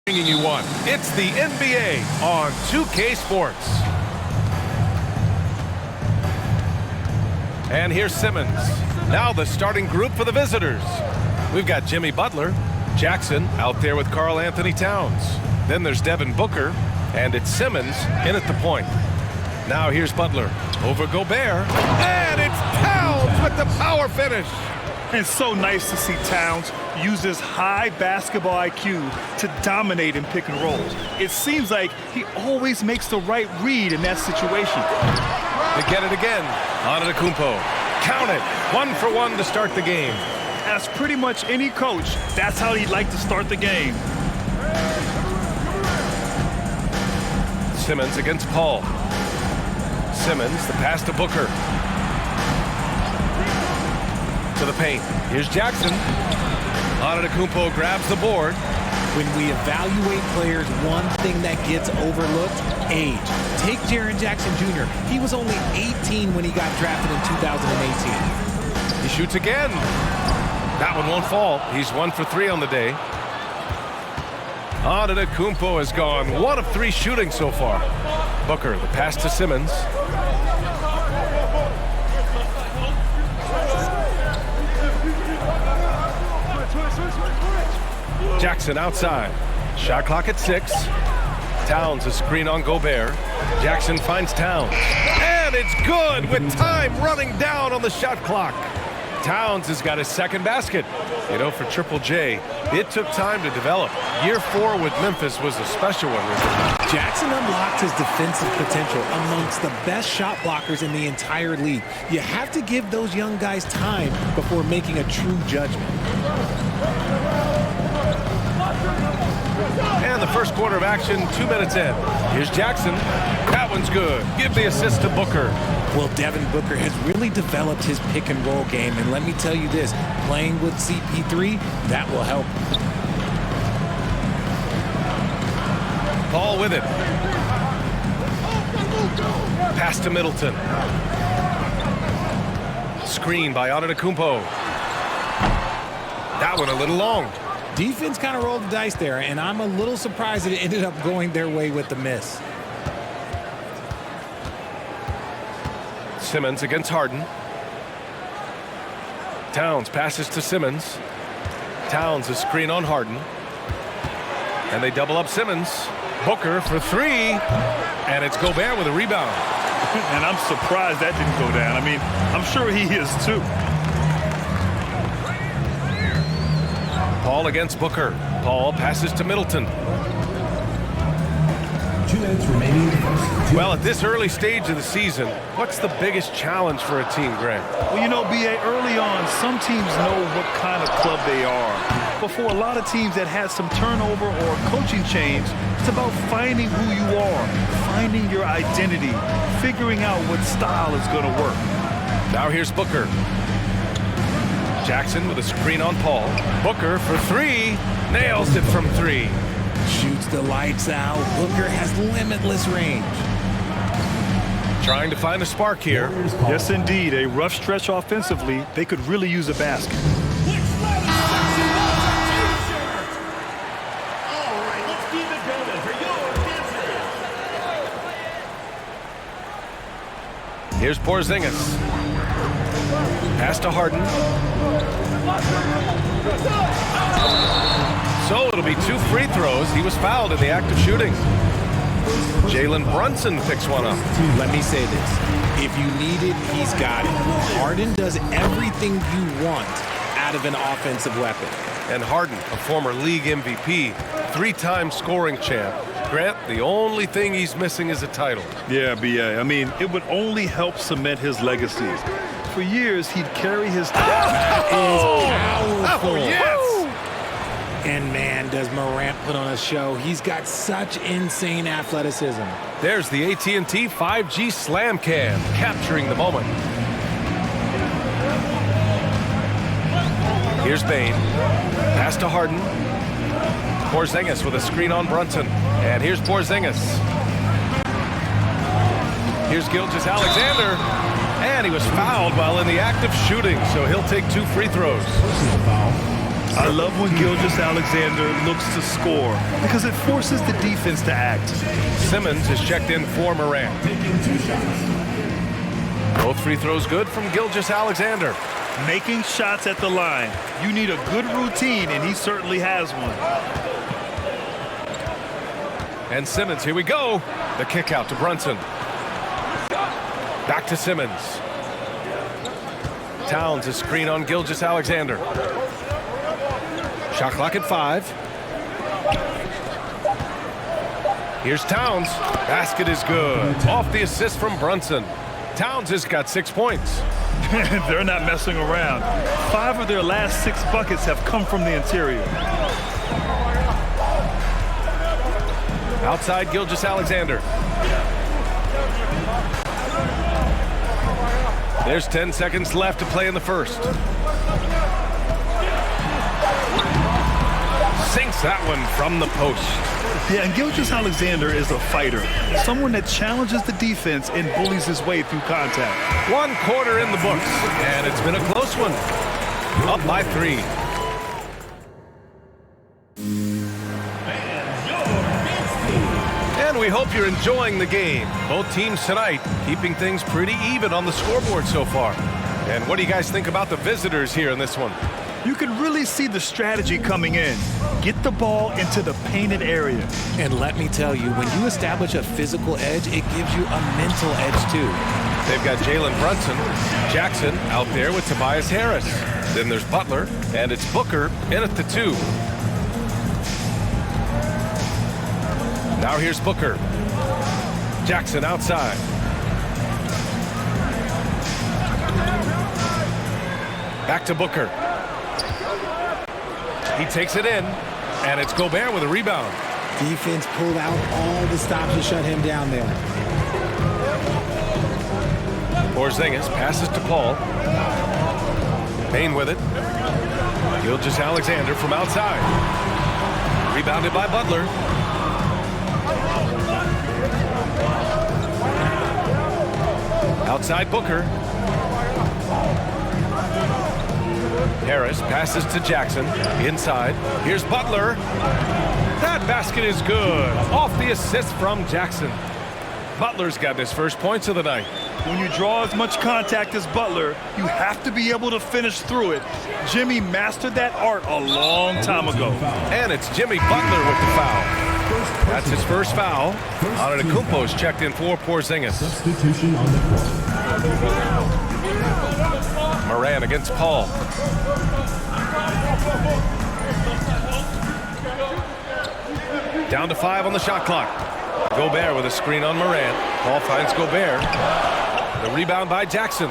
Bringing you one. It's the NBA on 2K Sports. And here's Simmons. Now the starting group for the visitors. We've got Jimmy Butler, Jackson out there with Karl Anthony Towns. Then there's Devin Booker, and it's Simmons in at the point. Now here's Butler over Gobert, and it's Towns with the power finish. It's so nice to see Towns use his high basketball IQ to dominate in pick and rolls. It seems like he always makes the right read in that situation. They get it again. Antetokounmpo. Count it. 1 for 1 to start the game. As pretty much any coach, that's how he'd like to start the game. Simmons against Paul. Simmons, the pass to Booker. To the paint. Here's Jackson. Antetokounmpo grabs the board. When we evaluate players, one thing that gets overlooked, age. Take Jaren Jackson Jr. He was only 18 when he got drafted in 2018. He shoots again. That one won't fall. He's 1 for 3 on the day. Antetokounmpo has gone 1 of 3 shooting so far. Booker, the pass to Simmons. Jackson outside. Shot clock at 6. Towns a screen on Gobert. Jackson finds Towns. And it's good with time running down on the shot clock. Towns has got his second basket. You know, for Triple J, it took time to develop. Year 4 with Memphis was a special one. Jackson unlocked his defensive potential amongst the best shot blockers in the entire league. You have to give those young guys time before making a true judgment. And the first quarter of action, 2 minutes in. Here's Jackson. That one's good. Give the assist to Booker. Well, Devin Booker has really developed his pick and roll game. And let me tell you this, playing with CP3, that will help. Paul with it. Pass to Middleton. Screen by Antetokounmpo. That one a little long. Defense kind of rolled the dice there, and I'm a little surprised that it ended up going their way with the miss. Simmons against Harden. Towns passes to Simmons. Towns a screen on Harden. And they double up Simmons. Booker for 3. And it's Gobert with a rebound. And I'm surprised that didn't go down. I mean, I'm sure he is too. Paul against Booker. Paul passes to Middleton. 2 minutes remaining. Well, at this early stage of the season, what's the biggest challenge for a team, Grant? Well, you know, B.A., early on, some teams know what kind of club they are. But for a lot of teams that had some turnover or coaching change, it's about finding who you are, finding your identity, figuring out what style is going to work. Now here's Booker. Jackson with a screen on Paul. Booker for 3. Nails it from 3. Shoots the lights out. Booker has limitless range. Trying to find a spark here. Yes, indeed. A rough stretch offensively. They could really use a basket. Here's Porzingis. Pass to Harden. So it'll be 2 free throws. He was fouled in the act of shooting. Jalen Brunson picks one up. Let me say this. If you need it, he's got it. Harden does everything you want out of an offensive weapon. And Harden, a former league MVP, 3-time scoring champ. Grant, the only thing he's missing is a title. Yeah, B.A. I mean, it would only help cement his legacy. For years, he'd carry his team. That is powerful. Oh, yes! And man, does Morant put on a show. He's got such insane athleticism. There's the AT&T 5G Slam Cam, capturing the moment. Here's Bane. Pass to Harden. Porzingis with a screen on Brunson. And here's Porzingis. Here's Gilgeous-Alexander. And he was fouled while in the act of shooting, so he'll take 2 free throws. Personal foul. I love when Gilgeous-Alexander looks to score because it forces the defense to act. Simmons is checked in for Morant. Both free throws good from Gilgeous-Alexander. Making shots at the line. You need a good routine, and he certainly has one. And Simmons, here we go. The kick out to Brunson. Back to Simmons. Towns a screen on Gilgeous-Alexander. Shot clock at 5. Here's Towns. Basket is good. Off the assist from Brunson. Towns has got 6 points. They're not messing around. 5 of their last 6 buckets have come from the interior. Outside Gilgeous-Alexander. There's 10 seconds left to play in the first. Sinks that one from the post. Yeah, and Gilgeous-Alexander is a fighter. Someone that challenges the defense and bullies his way through contact. 1 quarter in the books, and it's been a close one. Up by 3. And we hope you're enjoying the game. Both teams tonight keeping things pretty even on the scoreboard so far. And what do you guys think about the visitors here in this one? You can really see the strategy coming in. Get the ball into the painted area. And let me tell you, when you establish a physical edge, it gives you a mental edge too. They've got Jalen Brunson, Jackson out there with Tobias Harris. Then there's Butler, and it's Booker in at the 2. Now here's Booker. Jackson outside. Back to Booker. He takes it in, and it's Gobert with a rebound. Defense pulled out all the stops to shut him down there. Porzingis passes to Paul. Payne with it. Gilgeous-Alexander from outside. Rebounded by Butler. Outside Booker. Harris passes to Jackson. Inside. Here's Butler. That basket is good. Off the assist from Jackson. Butler's got his first points of the night. When you draw as much contact as Butler, you have to be able to finish through it. Jimmy mastered that art a long time ago. And it's Jimmy Butler with the foul. That's his first foul. Antetokounmpo's checked in for Porzingis. Substitution on the court. Morant against Paul. Down to 5 on the shot clock. Gobert with a screen on Morant. Paul finds Gobert. The rebound by Jackson.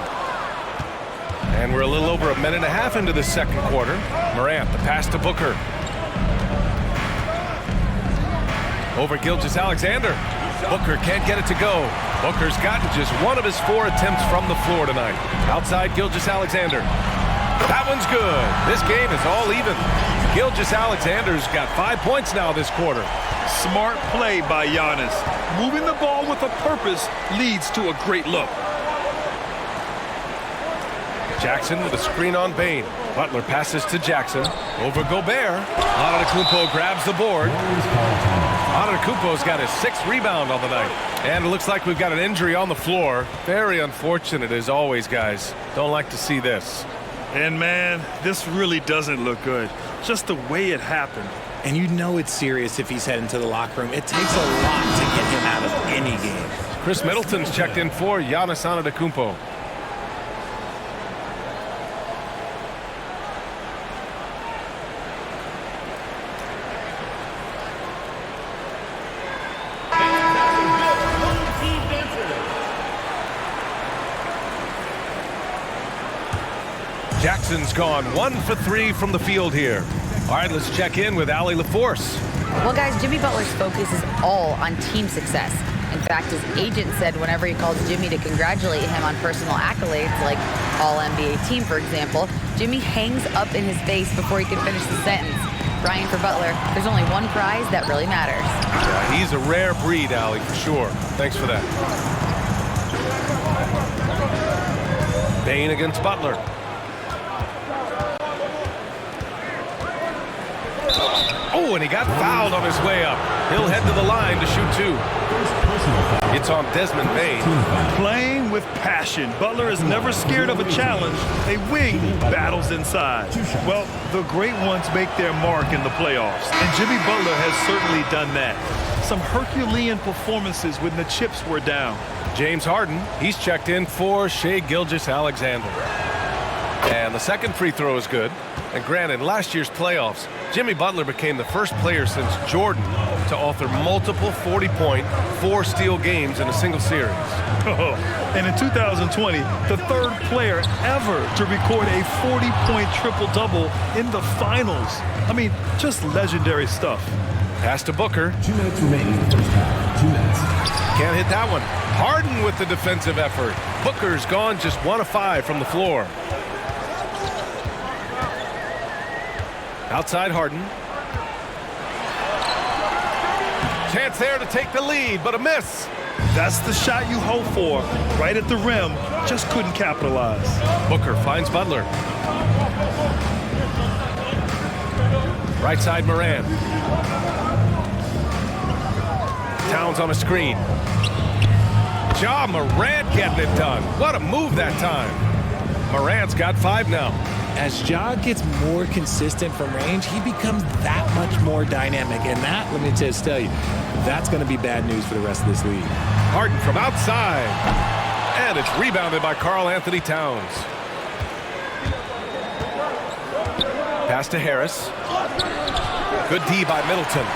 And we're a little over a minute and a half into the second quarter. Morant, the pass to Booker. Over Gilgeous-Alexander. Booker can't get it to go. Booker's gotten just 1 of his 4 attempts from the floor tonight. Outside Gilgeous-Alexander. That one's good. This game is all even. Gilgeous-Alexander's got 5 points now this quarter. Smart play by Giannis. Moving the ball with a purpose leads to a great look. Jackson with a screen on Payne. Butler passes to Jackson. Over Gobert. Antetokounmpo grabs the board. Antetokounmpo's got his 6th rebound on the night. And it looks like we've got an injury on the floor. Very unfortunate as always, guys. Don't like to see this. And man, this really doesn't look good. Just the way it happened. And you know it's serious if he's heading to the locker room. It takes a lot to get him out of any game. Chris Middleton's checked in for Giannis Antetokounmpo. Jackson's gone 1 for 3 from the field here. All right, let's check in with Allie LaForce. Well, guys, Jimmy Butler's focus is all on team success. In fact, his agent said whenever he calls Jimmy to congratulate him on personal accolades, like All-NBA team, for example, Jimmy hangs up in his face before he can finish the sentence. Brian, for Butler, there's only one prize that really matters. Yeah, he's a rare breed, Allie, for sure. Thanks for that. Payne against Butler. Oh, and he got fouled on his way up. He'll head to the line to shoot 2. It's on Desmond Bain. Playing with passion. Butler is never scared of a challenge. A wing battles inside. Well, the great ones make their mark in the playoffs, and Jimmy Butler has certainly done that. Some Herculean performances when the chips were down. James Harden, he's checked in for Shai Gilgeous-Alexander. And the second free throw is good. And granted, in last year's playoffs, Jimmy Butler became the first player since Jordan to author multiple 40-point, 4-steal games in a single series. And in 2020, the third player ever to record a 40-point triple-double in the finals. I mean, just legendary stuff. Pass to Booker. 2 minutes remaining in the first half. 2 minutes. Can't hit that one. Harden with the defensive effort. Booker's gone just 1 of 5 from the floor. Outside Harden. Chance there to take the lead, but a miss. That's the shot you hope for. Right at the rim, just couldn't capitalize. Booker finds Butler. Right side Moran. Towns on a screen. Ja Morant getting it done. What a move that time. Morant's got 5 now. As Ja gets more consistent from range, he becomes that much more dynamic. And that, let me just tell you, that's going to be bad news for the rest of this league. Harden from outside. And it's rebounded by Karl Anthony Towns. Pass to Harris. Good D by Middleton.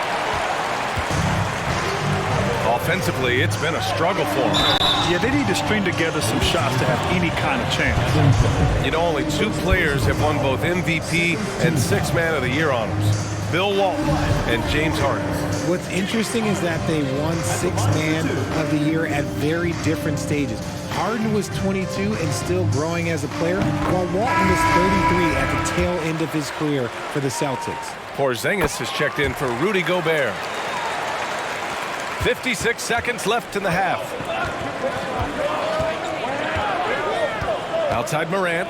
Offensively, it's been a struggle for him. Yeah, they need to string together some shots to have any kind of chance. You know, only 2 players have won both MVP and 6th Man of the Year honors. Bill Walton and James Harden. What's interesting is that they won 6th Man of the Year at very different stages. Harden was 22 and still growing as a player, while Walton was 33 at the tail end of his career for the Celtics. Porzingis has checked in for Rudy Gobert. 56 seconds left in the half. Outside Morant.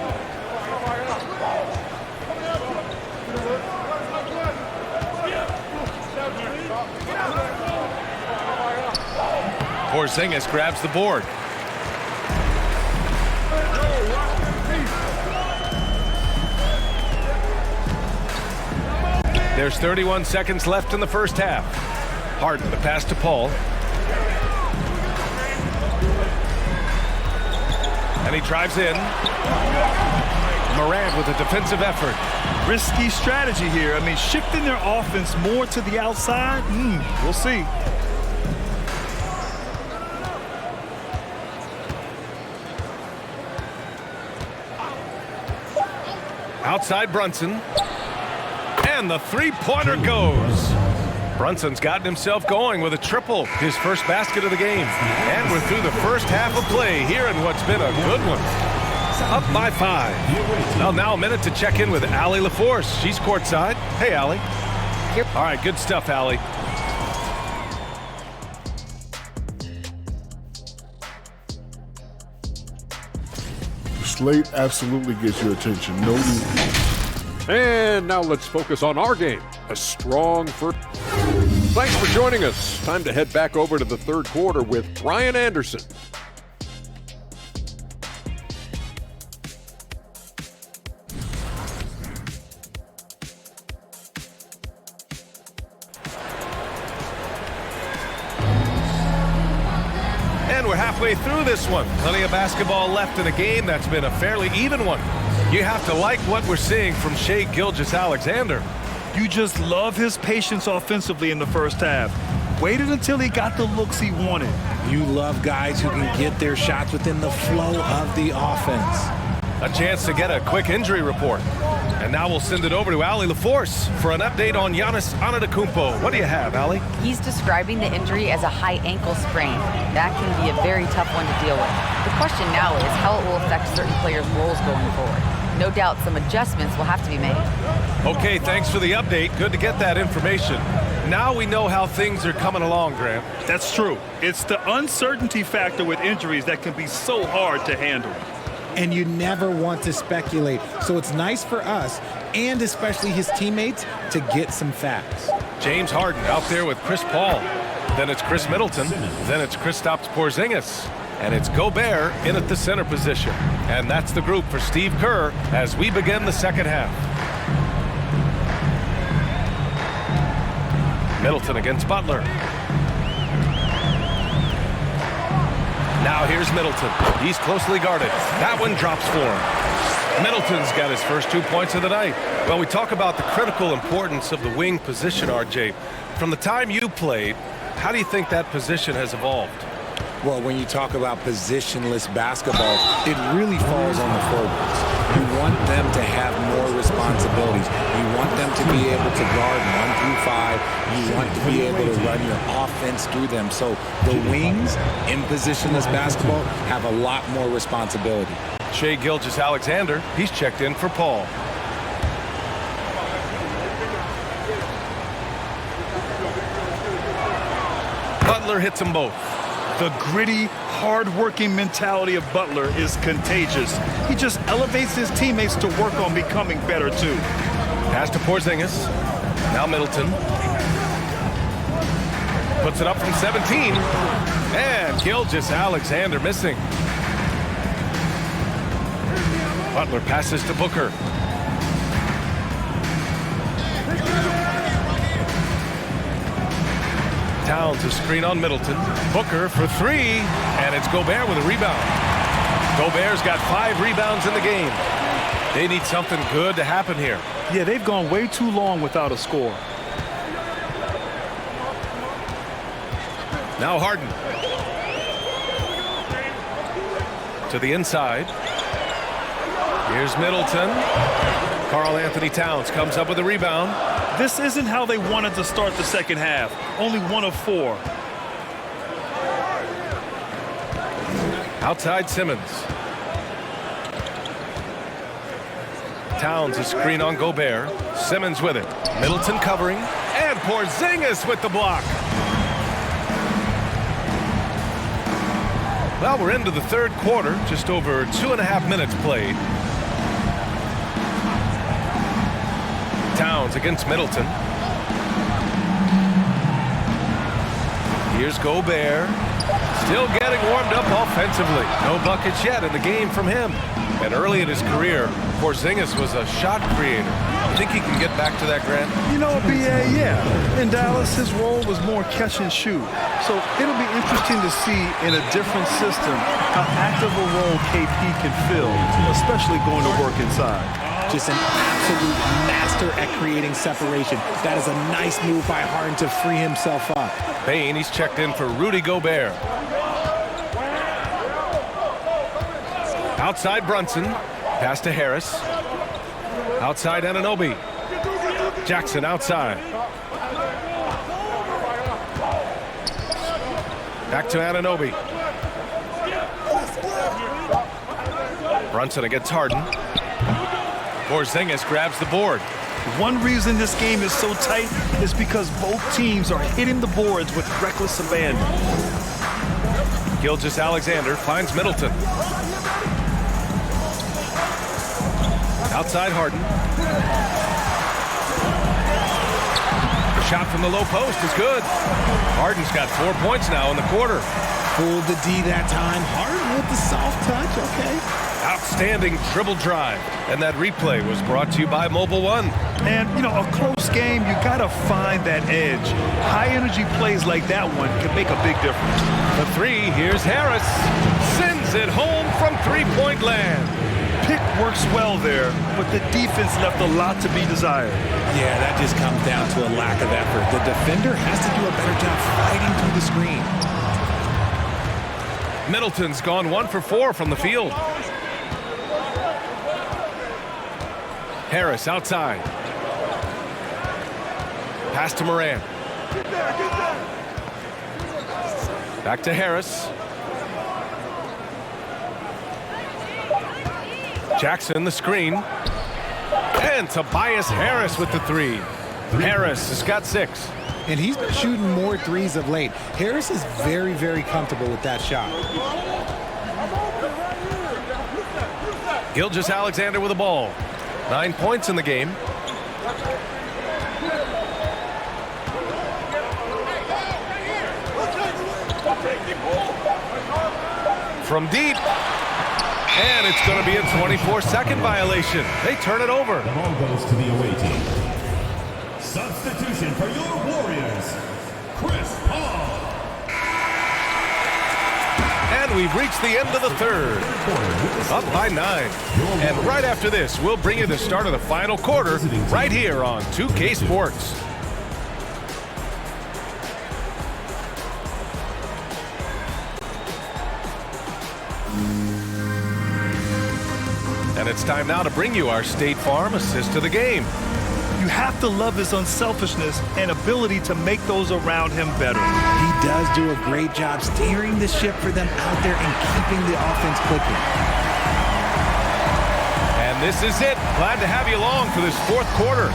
Porzingis grabs the board. There's 31 seconds left in the first half. Harden, the pass to Paul. And he drives in. Morant with a defensive effort. Risky strategy here. I mean, shifting their offense more to the outside, we'll see. Outside Brunson. And the three-pointer goes. Brunson's gotten himself going with a triple, his first basket of the game. And we're through the first half of play here in what's been a good one. Up by 5. Well, now a minute to check in with Allie LaForce. She's courtside. Hey, Allie. All right, good stuff, Allie. Slate absolutely gets your attention. No need. And now let's focus on our game. A strong first. Thanks for joining us. Time to head back over to the third quarter with Brian Anderson. And we're halfway through this one. Plenty of basketball left in a game that's been a fairly even one. You have to like what we're seeing from Shai Gilgeous-Alexander. You just love his patience offensively in the first half. Waited until he got the looks he wanted. You love guys who can get their shots within the flow of the offense. A chance to get a quick injury report. And now we'll send it over to Allie LaForce for an update on Giannis Antetokounmpo. What do you have, Allie? He's describing the injury as a high ankle sprain. That can be a very tough one to deal with. The question now is how it will affect certain players' roles going forward. No doubt some adjustments will have to be made. Okay, thanks for the update. Good to get that information. Now we know how things are coming along, Grant. That's true. It's the uncertainty factor with injuries that can be so hard to handle. and you never want to speculate. So it's nice for us, and especially his teammates, to get some facts. James Harden out there with Chris Paul. Then it's Chris Middleton. Then it's Kristaps Porzingis. And it's Gobert in at the center position. And that's the group for Steve Kerr as we begin the second half. Middleton against Butler. Now here's Middleton. He's closely guarded. That one drops for him. Middleton's got his first 2 points of the night. Well, we talk about the critical importance of the wing position, RJ. From the time you played, how do you think that position has evolved? Well, when you talk about positionless basketball, it really falls on the forwards. You want them to have more responsibilities. You want them to be able to guard 1 through 5. You want to be able to run your offense through them. So the wings in positionless basketball have a lot more responsibility. Shai Gilgeous-Alexander, he's checked in for Paul. Butler hits them both. The gritty, hard-working mentality of Butler is contagious. He just elevates his teammates to work on becoming better, too. Pass to Porzingis. Now Middleton. Puts it up from 17. And Gilgeous-Alexander missing. Butler passes to Booker. Towns a screen on Middleton. Booker for 3, and it's Gobert with a rebound. Gobert's got 5 rebounds in the game. They need something good to happen here. Yeah, they've gone way too long without a score. Now Harden. To the inside. Here's Middleton. Karl Anthony Towns comes up with a rebound. This isn't how they wanted to start the second half. Only 1 of 4. Outside Simmons. Towns a screen on Gobert. Simmons with it. Middleton covering. And Porzingis with the block. Well, we're into the third quarter. Just over 2.5 minutes played. Towns against Middleton. Here's Gobert. Still getting warmed up offensively. No buckets yet in the game from him. And early in his career, Porzingis was a shot creator. You think he can get back to that, Grant? You know, BA, yeah. In Dallas, his role was more catch and shoot. So it'll be interesting to see in a different system how active a role KP can fill, especially going to work inside. Just an absolute master at creating separation. That is a nice move by Harden to free himself up. Payne, he's checked in for Rudy Gobert. Outside Brunson. Pass to Harris. Outside Anunoby. Jackson outside. Back to Anunoby. Brunson against Harden. Porzingis grabs the board. One reason this game is so tight is because both teams are hitting the boards with reckless abandon. Gilgeous-Alexander finds Middleton. Outside Harden. The shot from the low post is good. Harden's got 4 points now in the quarter. Pulled the D that time. Harden with the soft touch, okay. Outstanding dribble drive. And that replay was brought to you by Mobile One. And, you know, a close game, you got to find that edge. High-energy plays like that one can make a big difference. The 3, here's Harris. Sends it home from three-point land. Pick works well there, but the defense left a lot to be desired. Yeah, that just comes down to a lack of effort. The defender has to do a better job fighting through the screen. Middleton's gone 1 for 4 from the field. Harris outside. Pass to Morant. Back to Harris. Jackson the screen. And Tobias Harris with the 3. Harris has got 6. And he's been shooting more threes of late. Harris is very, very comfortable with that shot. Gilgeous-Alexander with the ball. 9 points in the game. From deep. And it's going to be a 24-second violation. They turn it over. The ball goes to the away team. Substitution for your Warriors, Chris Paul. And we've reached the end of the third. Up by 9. And right after this, we'll bring you the start of the final quarter right here on 2K Sports. And it's time now to bring you our State Farm assist to the game. You have to love his unselfishness and ability to make those around him better. He does do a great job steering the ship for them out there and keeping the offense clicking. And this is it. Glad to have you along for this fourth quarter.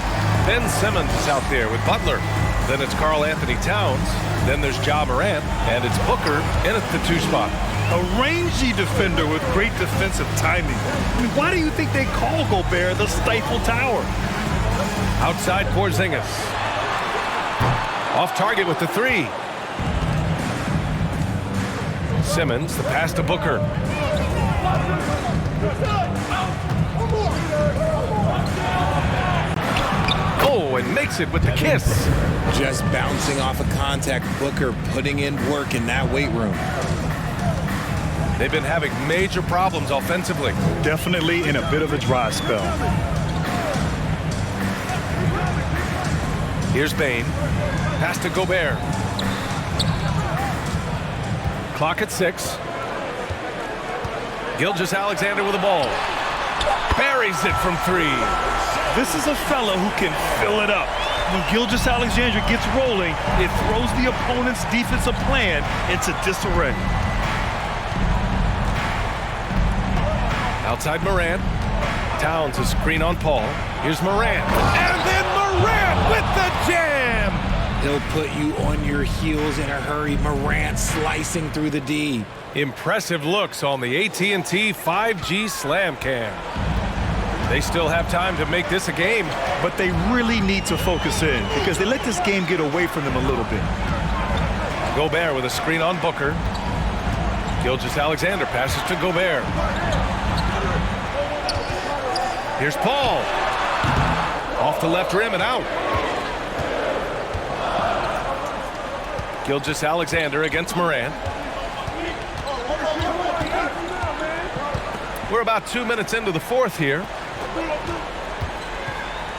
Ben Simmons is out there with Butler. Then it's Karl Anthony Towns. Then there's Ja Morant. And it's Booker in at the 2 spot. A rangy defender with great defensive timing. I mean, why do you think they call Gobert the Stifle Tower? Outside Porzingis. Off target with the 3. Simmons, the pass to Booker. Oh, and makes it with the kiss. Just bouncing off of contact. Booker putting in work in that weight room. They've been having major problems offensively. Definitely in a bit of a dry spell. Here's Bane. Pass to Gobert. Clock at 6. Gilgeous-Alexander with the ball. Buries it from 3. This is a fella who can fill it up. When Gilgeous-Alexander gets rolling, it throws the opponent's defensive plan into disarray. Outside Morant. Towns a screen on Paul. Here's Morant. And then Morant with the jam! He'll put you on your heels in a hurry. Morant slicing through the D. Impressive looks on the AT&T 5G Slam Cam. They still have time to make this a game. But they really need to focus in because they let this game get away from them a little bit. Gobert with a screen on Booker. Gilgeous-Alexander passes to Gobert. Here's Paul. Off the left rim and out. Gilgeous-Alexander against Morant. We're about 2 minutes into the fourth here.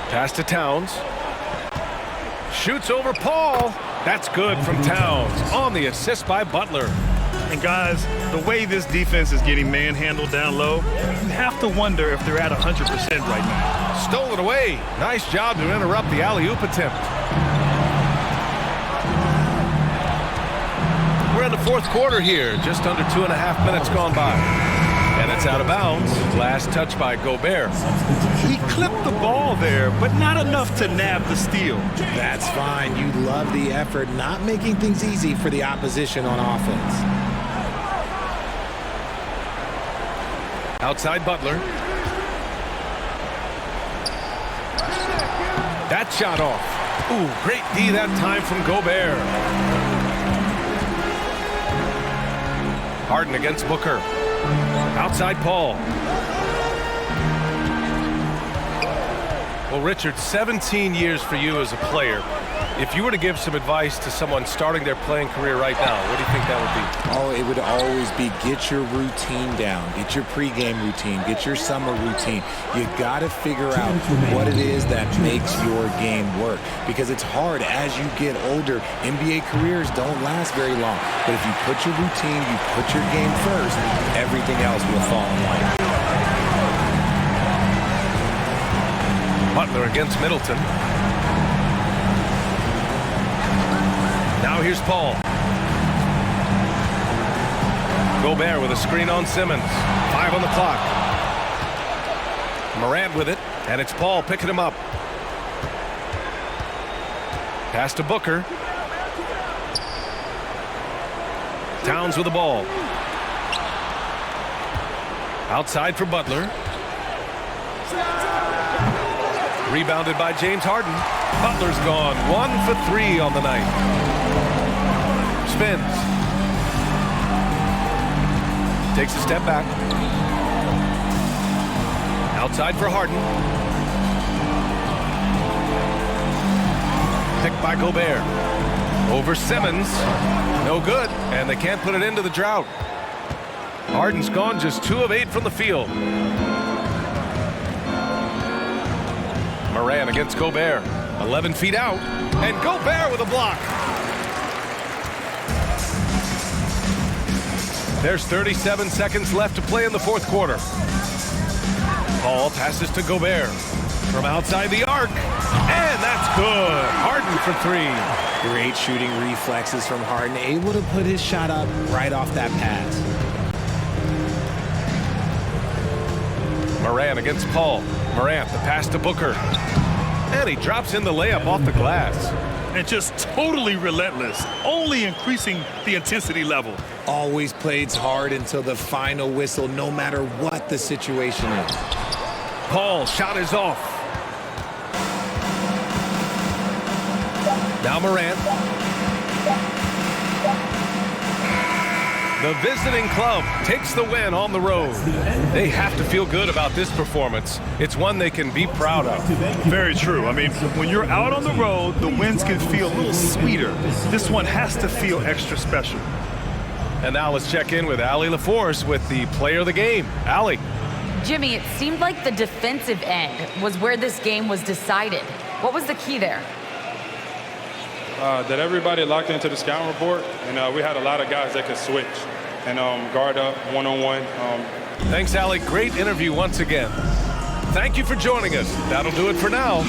Pass to Towns. Shoots over Paul. That's good from Towns on the assist by Butler. And guys, the way this defense is getting manhandled down low, you have to wonder if they're at 100% right now. Stole it away. Nice job to interrupt the alley-oop attempt. We're in the fourth quarter here. Just under 2.5 minutes gone by. And it's out of bounds. Last touch by Gobert. He clipped the ball there, but not enough to nab the steal. That's fine. You love the effort, not making things easy for the opposition on offense. Outside Butler. That shot off. Ooh, great D that time from Gobert. Harden against Booker. Outside Paul. Well, Richard, 17 years for you as a player. If you were to give some advice to someone starting their playing career right now, what do you think that would be? Oh, it would always be get your routine down. Get your pregame routine. Get your summer routine. You got to figure out what it is that makes your game work. Because it's hard as you get older. NBA careers don't last very long. But if you put your routine, you put your game first, everything else will fall in line. Butler against Middleton. Now here's Paul. Gobert with a screen on Simmons. 5 on the clock. Morant with it, and it's Paul picking him up. Pass to Booker. Towns with the ball. Outside for Butler. Rebounded by James Harden. Butler's gone 1 for 3 on the night. Spins. Takes a step back. Outside for Harden. Picked by Gobert. Over Simmons. No good. And they can't put it into the drought. Harden's gone just 2 of 8 from the field. Moran against Gobert. 11 feet out. And Gobert with a block. There's 37 seconds left to play in the fourth quarter. Paul passes to Gobert from outside the arc. And that's good. Harden for 3. Great shooting reflexes from Harden. Able to put his shot up right off that pass. Moran against Paul. Morant, the pass to Booker. And he drops in the layup off the glass. And just totally relentless, only increasing the intensity level. Always plays hard until the final whistle, no matter what the situation is. Paul, shot is off. Now Morant. The visiting club takes the win on the road. They have to feel good about this performance. It's one they can be proud of. Very true. I mean, when you're out on the road, the wins can feel a little sweeter. This one has to feel extra special. And now let's check in with Allie LaForce with the player of the game. Allie. Jimmy, it seemed like the defensive end was where this game was decided. What was the key there? That everybody locked into the scouting report, and we had a lot of guys that could switch and guard up one-on-one. Thanks, Allie. Great interview once again. Thank you for joining us. That'll do it for now.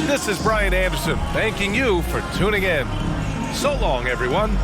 This is Brian Anderson, thanking you for tuning in. So long, everyone.